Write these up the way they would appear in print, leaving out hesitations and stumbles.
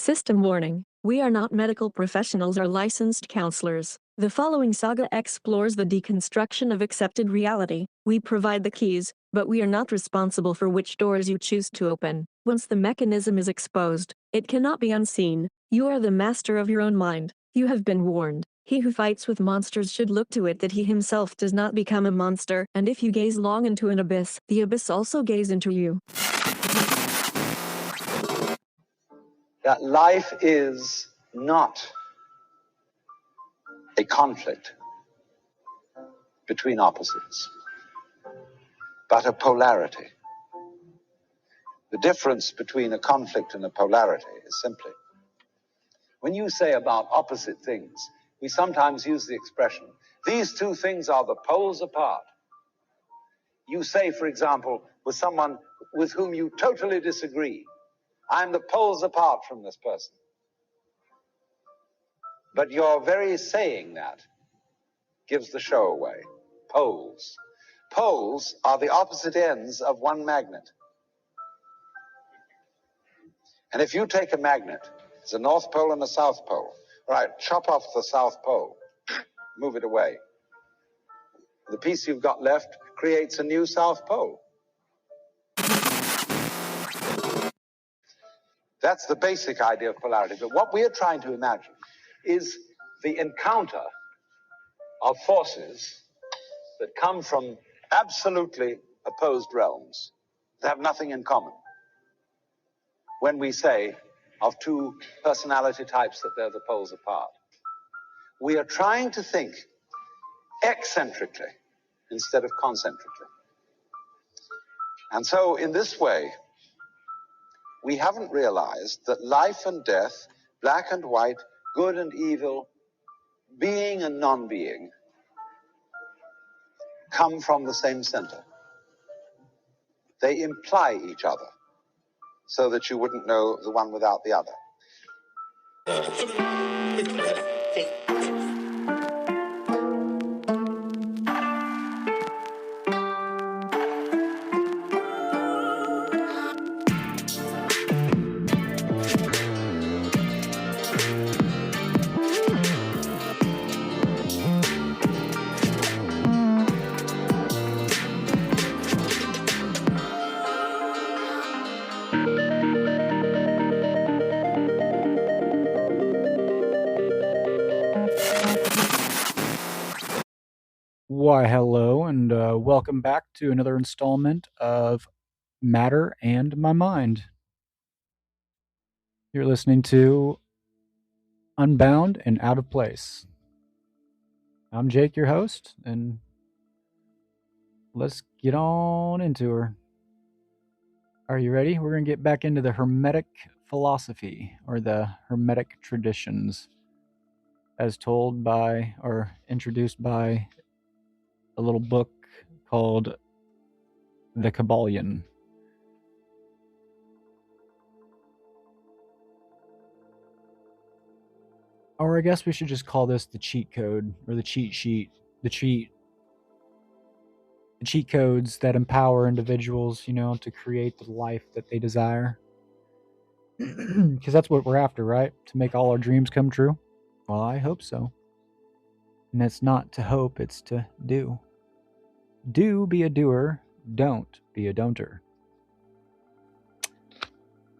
System warning. We are not medical professionals or licensed counselors. The following saga explores the deconstruction of accepted reality. We provide the keys, but we are not responsible for which doors you choose to open. Once the mechanism is exposed, it cannot be unseen. You are the master of your own mind. You have been warned. He who fights with monsters should look to it that he himself does not become a monster, and if you gaze long into an abyss, the abyss also gaze into you. That life is not a conflict between opposites, but a polarity. The difference between a conflict and a polarity is simply, when you say about opposite things, we sometimes use the expression, these two things are the poles apart. You say, for example, with someone with whom you totally disagree, I'm the poles apart from this person. But your very saying that gives the show away. Poles. Poles are the opposite ends of one magnet. And if you take a magnet, it's a north pole and a south pole. All right, chop off the south pole, move it away. The piece you've got left creates a new south pole. That's the basic idea of polarity. But what we are trying to imagine is the encounter of forces that come from absolutely opposed realms that have nothing in common. When we say of two personality types that they're the poles apart, we are trying to think eccentrically instead of concentrically. And so in this way, we haven't realized that life and death, black and white, good and evil, being and non-being, come from the same center. They imply each other so that you wouldn't know the one without the other. Why, hello, and welcome back to another installment of Matter and My Mind. You're listening to Unbound and Out of Place. I'm Jake, your host, and let's get on into her. Are you ready? We're going to get back into the hermetic philosophy, or the hermetic traditions, as told by, or introduced by, a little book called The Kabbalion. Or I guess we should just call this the cheat code, or the cheat sheet, the cheat codes that empower individuals, to create the life that they desire. Because that's what we're after, right? To make all our dreams come true? Well, I hope so. And it's not to hope, it's to do. Do be a doer, don't be a don'ter.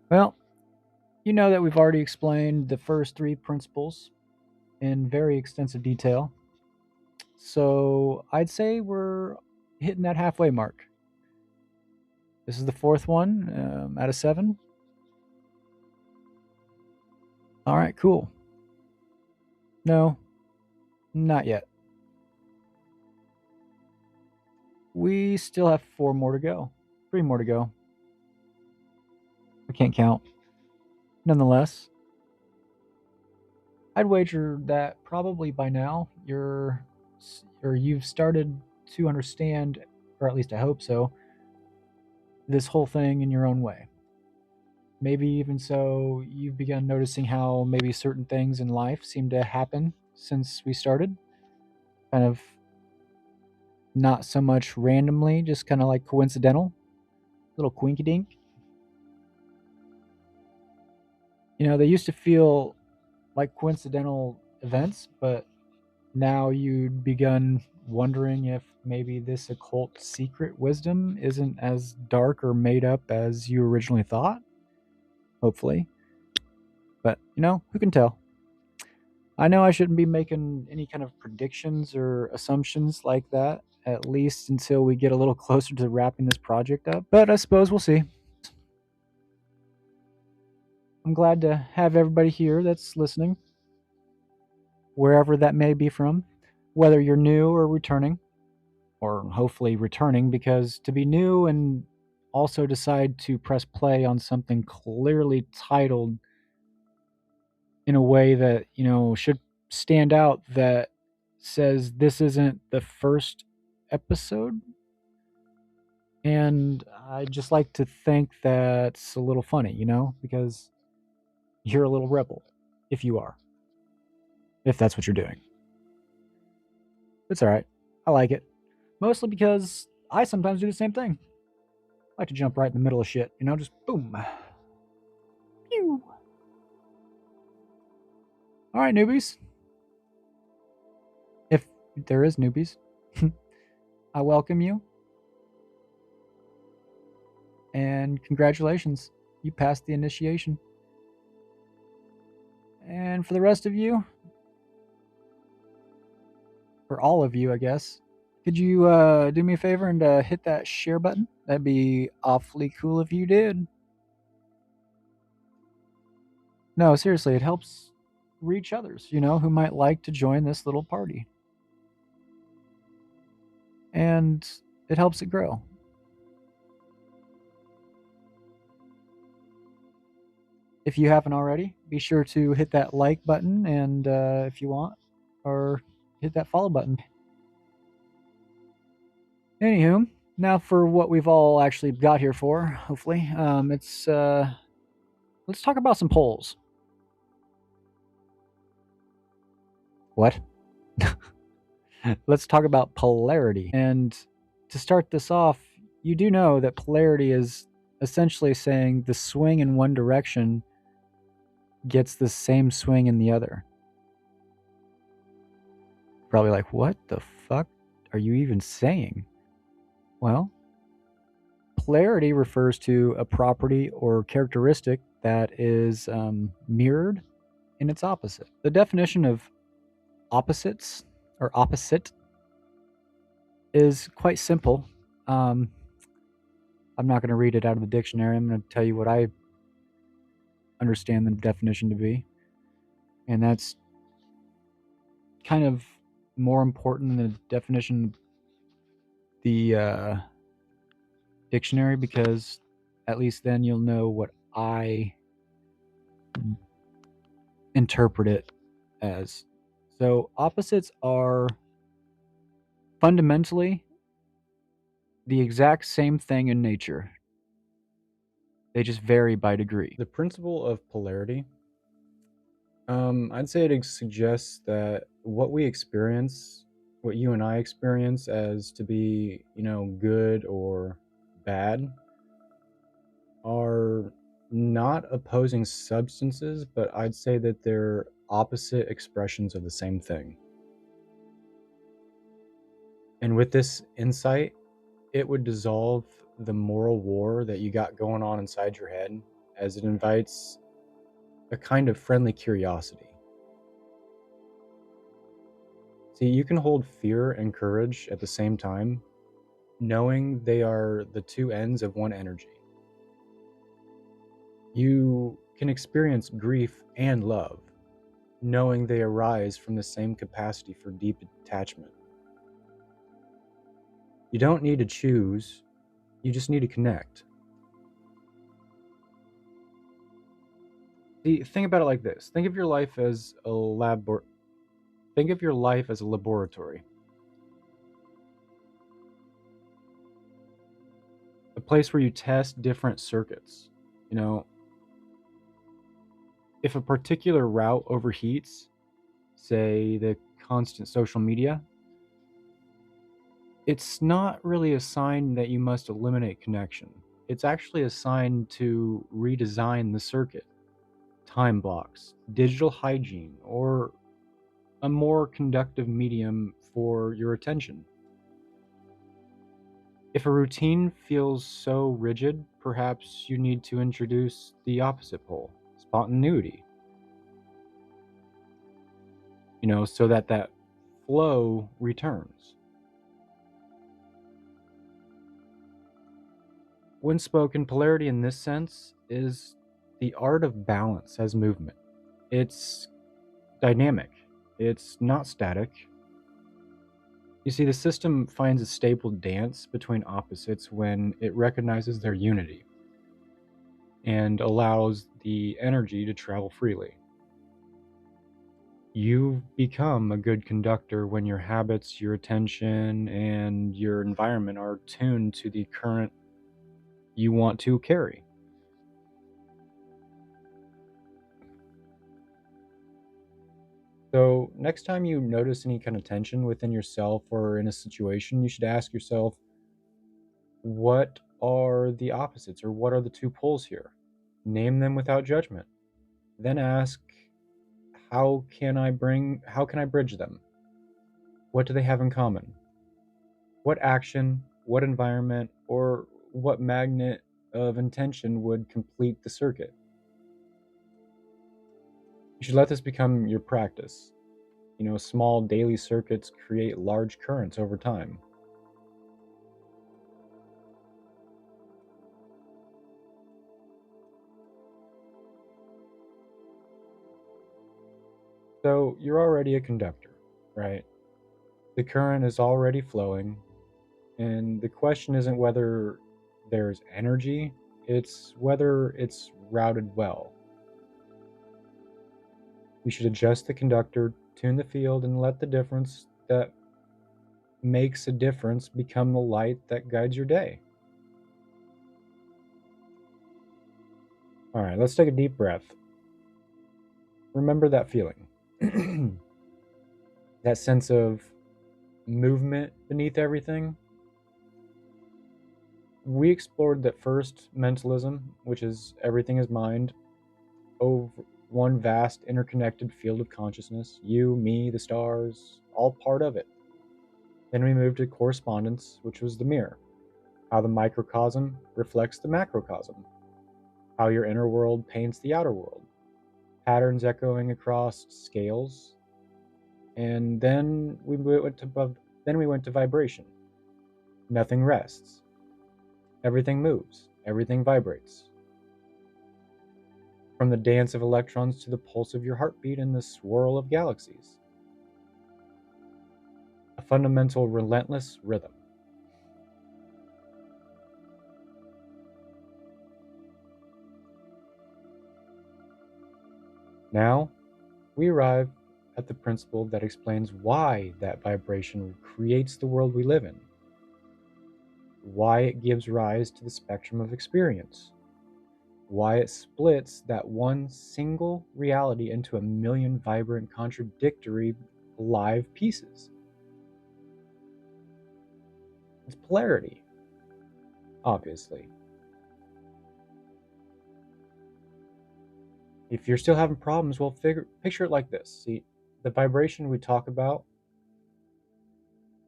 Well, you know that we've already explained the first three principles in very extensive detail. So I'd say we're hitting that halfway mark. This is the fourth one out of 7. All right, cool. No, not yet. We still have 4 more to go. 3 more to go. I can't count. Nonetheless, I'd wager that probably by now you've started to understand, or at least I hope so, this whole thing in your own way. Maybe even so, you've begun noticing how maybe certain things in life seem to happen since we started. Kind of not so much randomly, just kind of like coincidental. Little quinky dink. They used to feel like coincidental events, but now you'd begun wondering if maybe this occult secret wisdom isn't as dark or made up as you originally thought. Hopefully. But, who can tell? I know I shouldn't be making any kind of predictions or assumptions like that, at least until we get a little closer to wrapping this project up. But I suppose we'll see. I'm glad to have everybody here that's listening, wherever that may be from, whether you're new or returning, or hopefully returning, because to be new and also decide to press play on something clearly titled in a way that, should stand out, that says this isn't the first episode. And I just like to think that's a little funny, because you're a little rebel, if you are, if that's what you're doing. It's all right. I like it. Mostly because I sometimes do the same thing. I like to jump right in the middle of shit, just boom. Pew. All right, newbies. If there is newbies, I welcome you. And congratulations, you passed the initiation. And for the rest of you, for all of you, I guess, could you do me a favor and hit that share button? That'd be awfully cool if you did. No, seriously, it helps reach others, who might like to join this little party. And it helps it grow. If you haven't already, be sure to hit that like button, and if you want, or hit that follow button. Anywho, now for what we've all actually got here for, hopefully. Let's talk about some polls. What? Let's talk about polarity. And to start this off, you do know that polarity is essentially saying the swing in one direction gets the same swing in the other. Probably like, what the fuck are you even saying? Well, polarity refers to a property or characteristic that is mirrored in its opposite. The definition of opposites or opposite is quite simple. I'm not going to read it out of the dictionary. I'm going to tell you what I understand the definition to be. And that's kind of more important than the definition of the dictionary, because at least then you'll know what I interpret it as. So opposites are fundamentally the exact same thing in nature. They just vary by degree. The principle of polarity, I'd say it suggests that what we experience, what you and I experience as to be, good or bad, are not opposing substances, but I'd say that they're opposite expressions of the same thing. And with this insight, it would dissolve the moral war that you got going on inside your head, as it invites a kind of friendly curiosity. See, you can hold fear and courage at the same time, knowing they are the two ends of one energy. You can experience grief and love, knowing they arise from the same capacity for deep attachment. You don't need to choose, you just need to connect. See, think about it like this. Think of your life as a laboratory. A place where you test different circuits. If a particular route overheats, say the constant social media, it's not really a sign that you must eliminate connection. It's actually a sign to redesign the circuit, time blocks, digital hygiene, or a more conductive medium for your attention. If a routine feels so rigid, perhaps you need to introduce the opposite pole, spontaneity, so that flow returns. When spoken, polarity in this sense is the art of balance as movement. It's dynamic, it's not static. You see, the system finds a stable dance between opposites when it recognizes their unity and allows the energy to travel freely. You become a good conductor when your habits, your attention, and your environment are tuned to the current you want to carry. So, next time you notice any kind of tension within yourself or in a situation, you should ask yourself, what are the opposites or what are the two poles here? Name them without judgment. Then ask, how can I bridge them? What do they have in common? What action, what environment, or what magnet of intention would complete the circuit? You should let this become your practice. Small daily circuits create large currents over time. So you're already a conductor, right? The current is already flowing, and the question isn't whether there's energy, it's whether it's routed well. We should adjust the conductor, tune the field, and let the difference that makes a difference become the light that guides your day. All right, let's take a deep breath. Remember that feeling. That sense of movement beneath everything. We explored that first mentalism, which is everything is mind, over one vast interconnected field of consciousness, you, me, the stars, all part of it. Then we moved to correspondence, which was the mirror, how the microcosm reflects the macrocosm, how your inner world paints the outer world, patterns echoing across scales, and then we went to vibration. Nothing rests. Everything moves. Everything vibrates. From the dance of electrons to the pulse of your heartbeat and the swirl of galaxies. A fundamental, relentless rhythm. Now, we arrive at the principle that explains why that vibration creates the world we live in, why it gives rise to the spectrum of experience, why it splits that one single reality into a million vibrant, contradictory, live pieces. It's polarity, obviously. If you're still having problems, well, picture it like this. See, the vibration we talk about,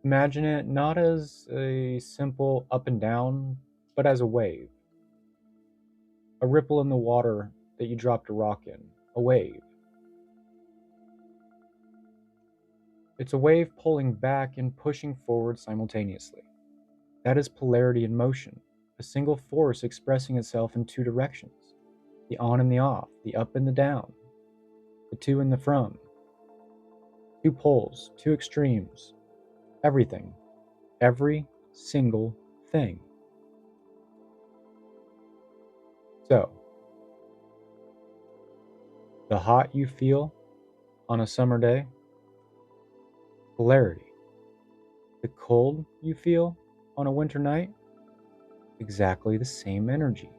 imagine it not as a simple up and down, but as a wave. A ripple in the water that you dropped a rock in. A wave. It's a wave pulling back and pushing forward simultaneously. That is polarity in motion, a single force expressing itself in two directions, the on and the off, the up and the down, the to and the from, two poles, two extremes, everything, every single thing. So, the hot you feel on a summer day, polarity. The cold you feel on a winter night, exactly the same energy.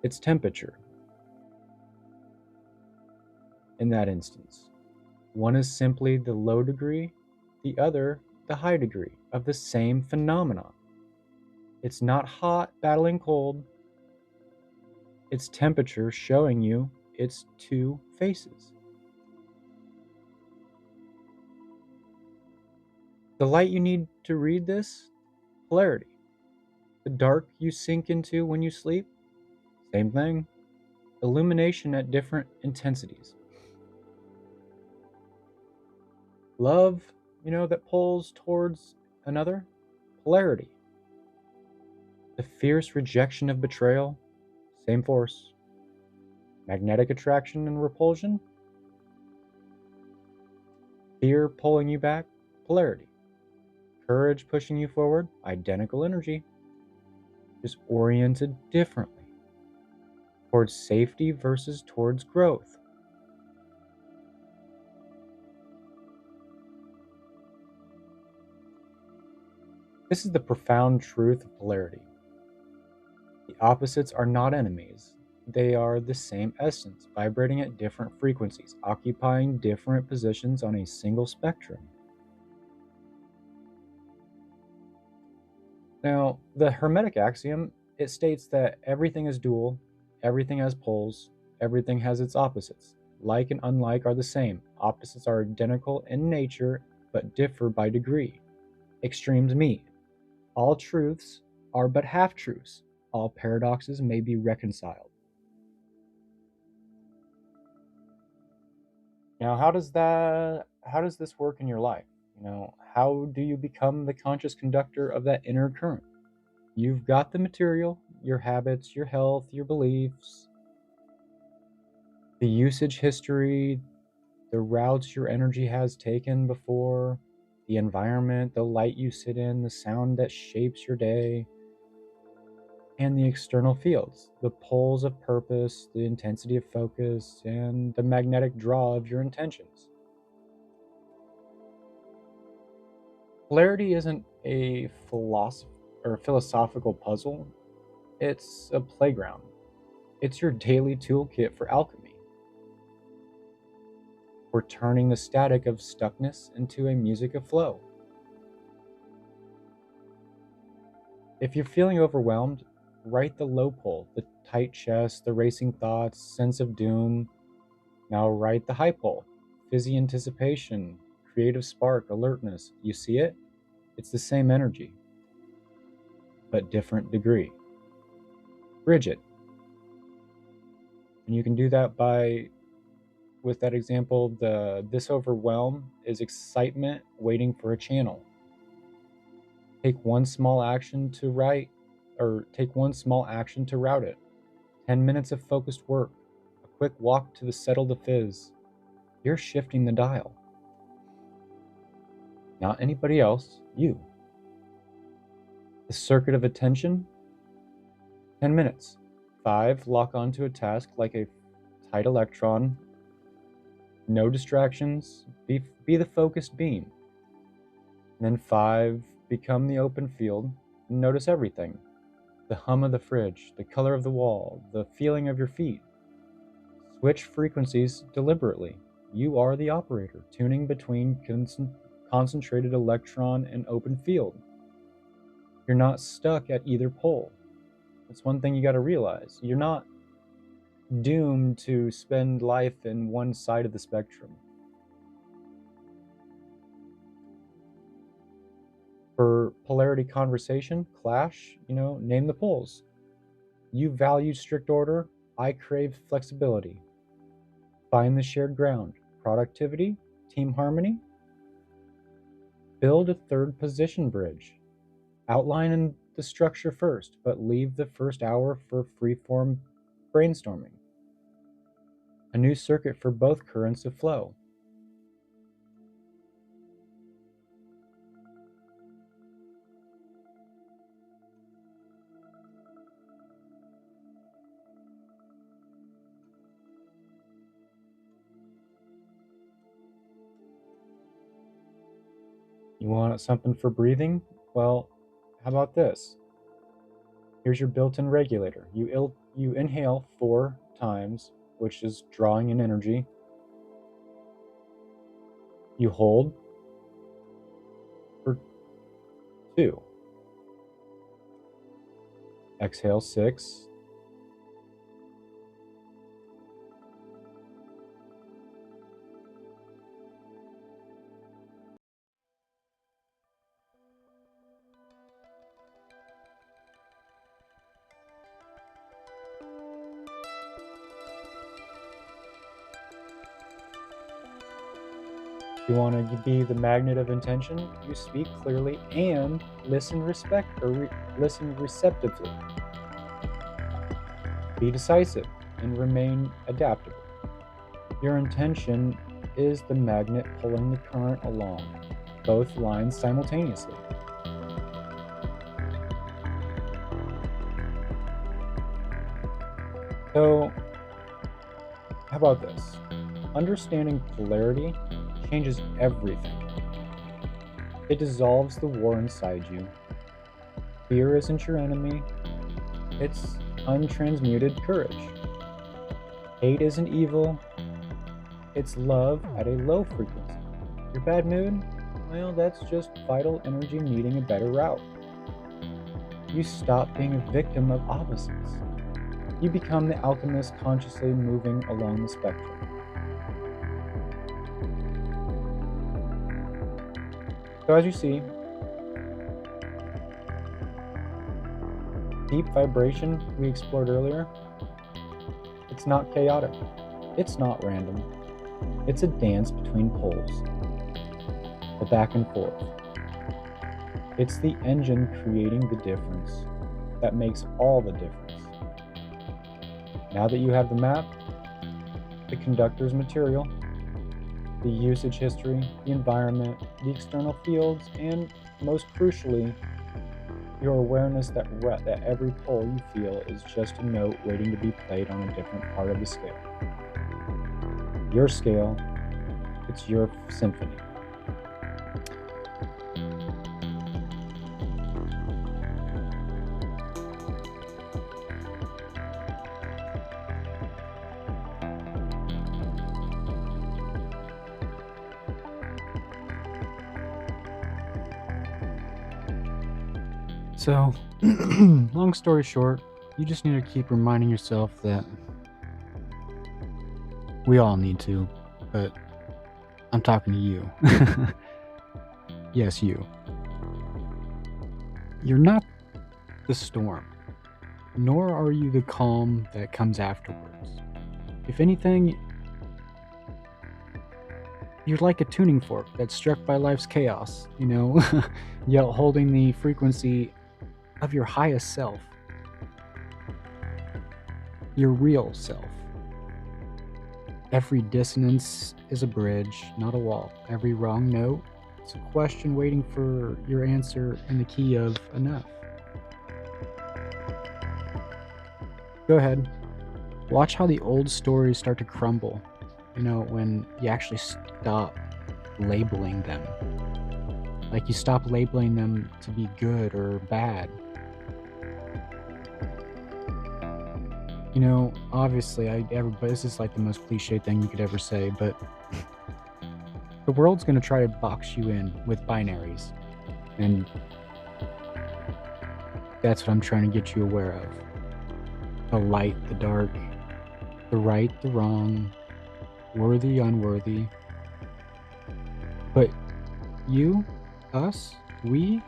It's temperature in that instance. One is simply the low degree, the other the high degree of the same phenomenon. It's not hot battling cold, its temperature showing you its two faces. The light you need to read this, polarity. The dark you sink into when you sleep, same thing. Illumination at different intensities. Love, that pulls towards another, polarity. The fierce rejection of betrayal, same force. Magnetic attraction and repulsion, fear pulling you back, polarity. Courage pushing you forward, identical energy, just oriented differently. Towards safety versus towards growth. This is the profound truth of polarity. The opposites are not enemies. They are the same essence, vibrating at different frequencies, occupying different positions on a single spectrum. Now, the hermetic axiom, it states that everything is dual, everything has poles, everything has its opposites. Like and unlike are the same. Opposites are identical in nature, but differ by degree. Extremes meet. All truths are but half-truths. All paradoxes may be reconciled. Now, how does this work in your life? How do you become the conscious conductor of that inner current? You've got the material, your habits, your health, your beliefs, the usage history, the routes your energy has taken before, the environment, the light you sit in, the sound that shapes your day, and the external fields, the poles of purpose, the intensity of focus, and the magnetic draw of your intentions. Polarity isn't a philosophical puzzle, it's a playground. It's your daily toolkit for alchemy. We're turning the static of stuckness into a music of flow. If you're feeling overwhelmed, write the low pole, the tight chest, the racing thoughts, sense of doom. Now write the high pole, fizzy anticipation, creative spark, alertness. You see it? It's the same energy, but different degree. Bridge it. And you can do that with that example, this overwhelm is excitement waiting for a channel. Take one small action to route it. 10 minutes of focused work, a quick walk to settle the fizz. You're shifting the dial. Not anybody else, you. The circuit of attention, 10 minutes. 5, lock onto a task like a tight electron. No distractions, be the focused beam. And then 5, become the open field. Notice everything. The hum of the fridge, the color of the wall, the feeling of your feet. Switch frequencies deliberately. You are the operator, tuning between concentrated electron and open field. You're not stuck at either pole. That's one thing you got to realize. You're not doomed to spend life in one side of the spectrum. For polarity conversation, clash, name the poles. You value strict order, I crave flexibility. Find the shared ground, productivity, team harmony. Build a third position bridge. Outline the structure first, but leave the first hour for free-form brainstorming. A new circuit for both currents of flow. You want something for breathing? Well, how about this? Here's your built-in regulator. You inhale 4 times, which is drawing in energy. You hold for 2. Exhale 6. you want to be the magnet of intention, you speak clearly and listen listen receptively. Be decisive and remain adaptable. Your intention is the magnet pulling the current along both lines simultaneously. So, how about this? Understanding polarity changes everything. It dissolves the war inside you. Fear isn't your enemy, it's untransmuted courage. Hate isn't evil, it's love at a low frequency. Your bad mood? Well, that's just vital energy needing a better route. You stop being a victim of opposites. You become the alchemist consciously moving along the spectrum. So as you see, deep vibration we explored earlier, it's not chaotic, it's not random, it's a dance between poles, the back and forth. It's the engine creating the difference that makes all the difference. Now that you have the map, the conductor's material, the usage history, the environment, the external fields, and most crucially, your awareness that every pole you feel is just a note waiting to be played on a different part of the scale. Your scale, it's your symphony. So, long story short, you just need to keep reminding yourself that we all need to, but I'm talking to you. Yes, you. You're not the storm, nor are you the calm that comes afterwards. If anything, you're like a tuning fork that's struck by life's chaos, yet holding the frequency of your highest self, your real self. Every dissonance is a bridge, not a wall. Every wrong note is a question waiting for your answer in the key of enough. Go ahead. Watch how the old stories start to crumble, when you actually stop labeling them. Like you stop labeling them to be good or bad. Obviously, this is like the most cliche thing you could ever say, but the world's going to try to box you in with binaries. And that's what I'm trying to get you aware of. The light, the dark, the right, the wrong, worthy, unworthy. But you, us, we've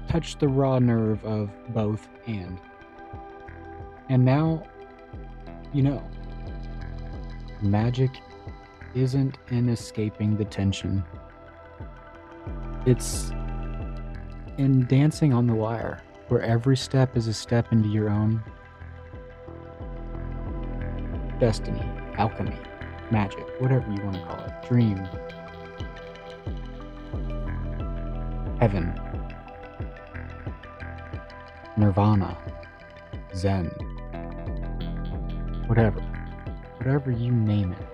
touched the raw nerve of both and now magic isn't in escaping the tension, it's in dancing on the wire, where every step is a step into your own destiny, alchemy, magic, whatever you want to call it, dream, heaven, nirvana, zen, whatever you name it.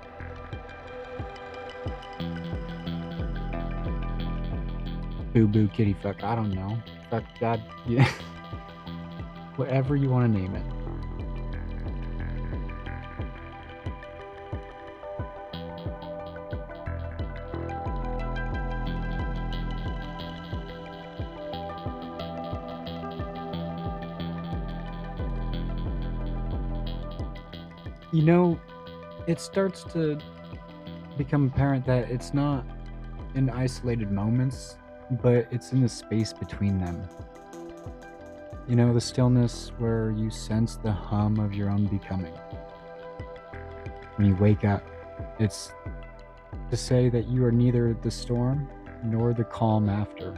Boo boo kitty fuck, I don't know. Fuck God, yeah. Whatever you want to name it. It starts to become apparent that it's not in isolated moments, but it's in the space between them. The stillness where you sense the hum of your own becoming. when you wake up, it's to say that you are neither the storm nor the calm after,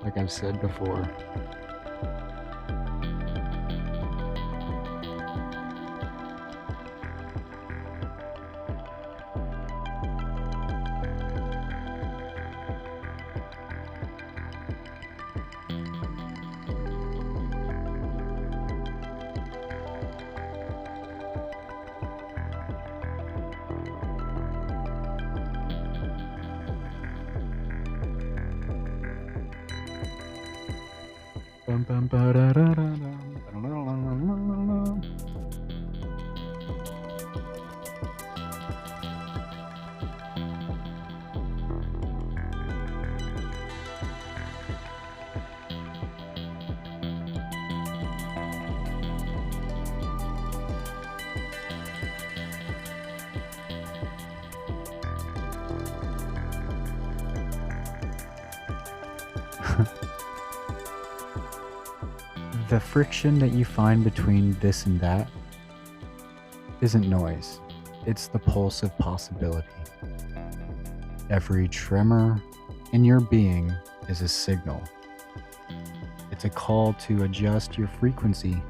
like I've said before. Bum, bum, ba-da-da-da-dum, ba-da-da-da-da-da-da. The friction that you find between this and that isn't noise, it's the pulse of possibility. Every tremor in your being is a signal. It's a call to adjust your frequency,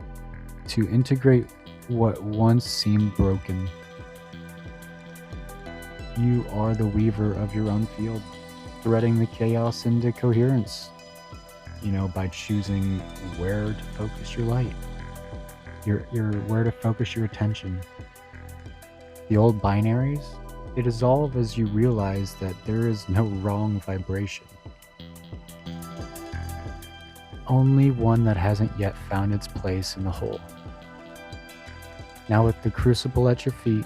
to integrate what once seemed broken. You are the weaver of your own field, threading the chaos into coherence. By choosing where to focus your light, your where to focus your attention. The old binaries, they dissolve as you realize that there is no wrong vibration. Only one that hasn't yet found its place in the whole. Now with the crucible at your feet,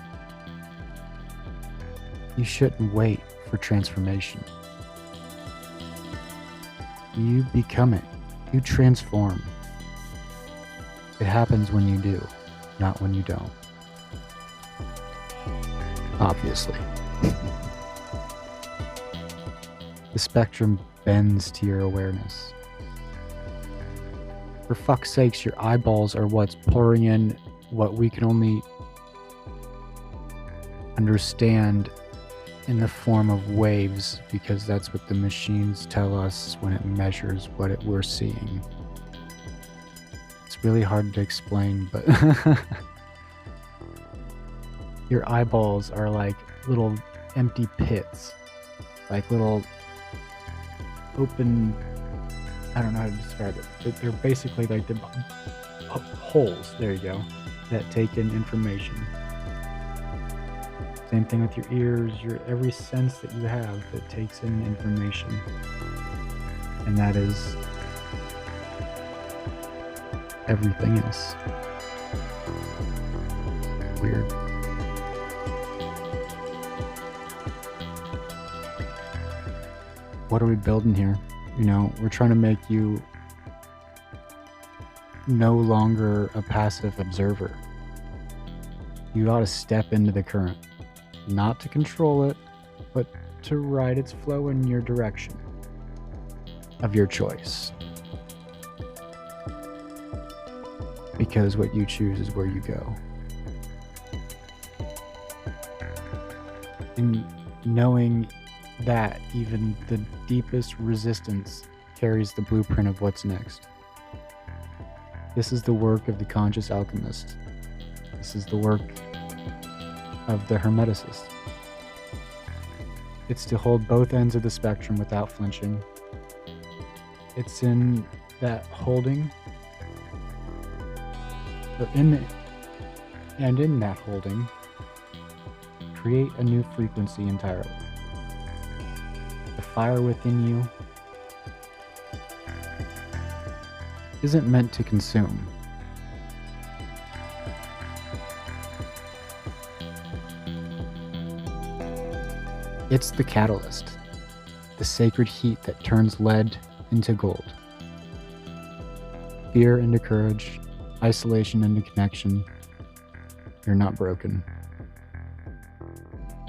you shouldn't wait for transformation. You become it. You transform. It happens when you do, not when you don't. Obviously. The spectrum bends to your awareness. For fuck's sakes, your eyeballs are what's pouring in what we can only understand in the form of waves, because that's what the machines tell us when it measures what we're seeing. It's really hard to explain, but your eyeballs are like little empty pits, like little open, I don't know how to describe it. They're basically like the holes, there you go, that take in information. Same thing with your ears, your every sense that you have that takes in information. And that is everything else. Weird. What are we building here? We're trying to make you no longer a passive observer. You ought to step into the current. Not to control it, but to ride its flow in your direction of your choice. Because what you choose is where you go. And knowing that even the deepest resistance carries the blueprint of what's next. This is the work of the conscious alchemist. This is the work of the hermeticist. It's to hold both ends of the spectrum without flinching. It's in that holding, in that holding, create a new frequency entirely. The fire within you isn't meant to consume. It's the catalyst, the sacred heat that turns lead into gold, fear into courage, isolation into connection. You're not broken.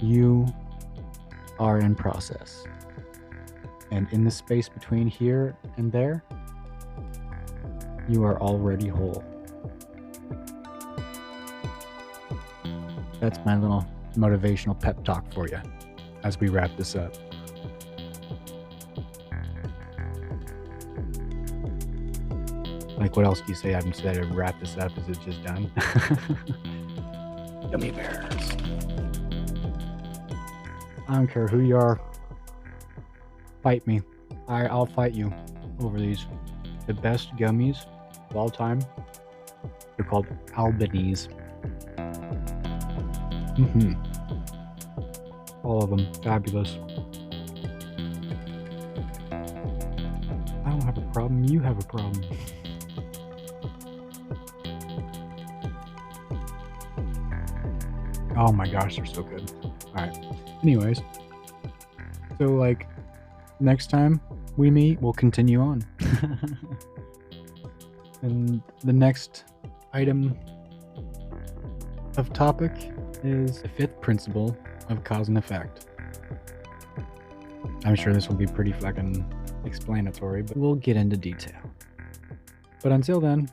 You are in process. And in the space between here and there, you are already whole. That's my little motivational pep talk for you as we wrap this up. Like, what else do you say instead of wrap this up? Is it just done? Gummy bears. I don't care who you are. Fight me. I'll fight you over these. The best gummies of all time. They're called Albanese. All of them. Fabulous. I don't have a problem. You have a problem. Oh my gosh, they're so good. Alright. Anyways. So, like, next time we meet, we'll continue on. And the next item of topic is the fifth principle of cause and effect. I'm sure this will be pretty fucking explanatory, but we'll get into detail. But until then,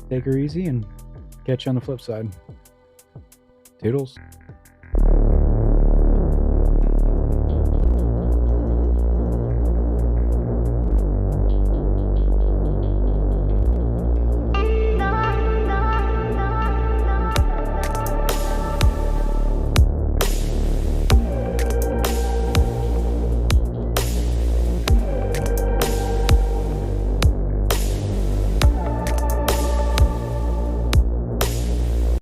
take her easy and catch you on the flip side. Toodles.